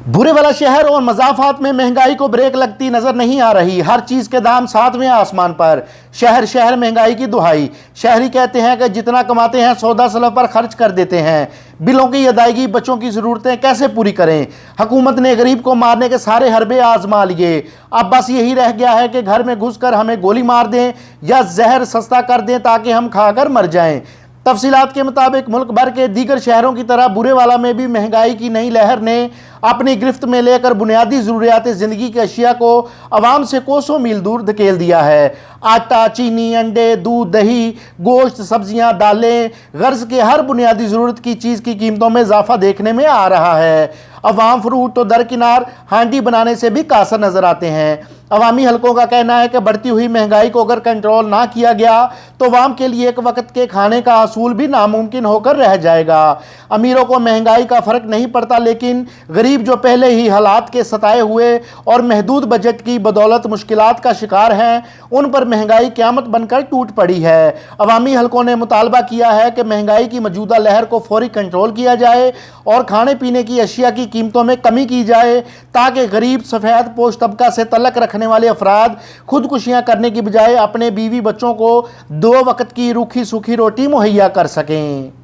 برے والا شہر اور مضافات میں مہنگائی کو بریک لگتی نظر نہیں آ رہی۔ ہر چیز کے دام ساتویں آسمان پر۔ شہر شہر مہنگائی کی دہائی۔ شہری کہتے ہیں کہ جتنا کماتے ہیں سودا سلف پر خرچ کر دیتے ہیں۔ بلوں کی ادائیگی، بچوں کی ضرورتیں کیسے پوری کریں؟ حکومت نے غریب کو مارنے کے سارے حربے آزما لیے۔ اب بس یہی رہ گیا ہے کہ گھر میں گھس کر ہمیں گولی مار دیں یا زہر سستا کر دیں تاکہ ہم کھا کر مر جائیں۔ تفصیلات کے مطابق ملک بھر کے دیگر شہروں کی طرح برے والا میں بھی مہنگائی کی نئی لہر نے اپنی گرفت میں لے کر بنیادی ضروریات زندگی کی اشیاء کو عوام سے کوسوں میل دور دھکیل دیا ہے۔ آٹا، چینی، انڈے، دودھ، دہی، گوشت، سبزیاں، دالیں، غرض کے ہر بنیادی ضرورت کی چیز کی قیمتوں میں اضافہ دیکھنے میں آ رہا ہے۔ عوام فروٹ تو درکنار ہانڈی بنانے سے بھی قاصر نظر آتے ہیں۔ عوامی حلقوں کا کہنا ہے کہ بڑھتی ہوئی مہنگائی کو اگر کنٹرول نہ کیا گیا تو عوام کے لیے ایک وقت کے کھانے کا حصول بھی ناممکن ہو کر رہ جائے گا۔ امیروں کو مہنگائی کا فرق نہیں پڑتا، لیکن غریب جو پہلے ہی حالات کے ستائے ہوئے اور محدود بجٹ کی بدولت مشکلات کا شکار ہیں، ان پر مہنگائی قیامت بن کر ٹوٹ پڑی ہے۔ عوامی حلقوں نے مطالبہ کیا ہے کہ مہنگائی کی موجودہ لہر کو فوری کنٹرول کیا جائے اور کھانے پینے کی اشیاء کی قیمتوں میں کمی کی جائے تاکہ غریب سفید پوش طبقہ سے تعلق رکھنے والے افراد خودکشیاں کرنے کی بجائے اپنے بیوی بچوں کو 2 وقت کی روکھی سوکھی روٹی مہیا کر سکیں۔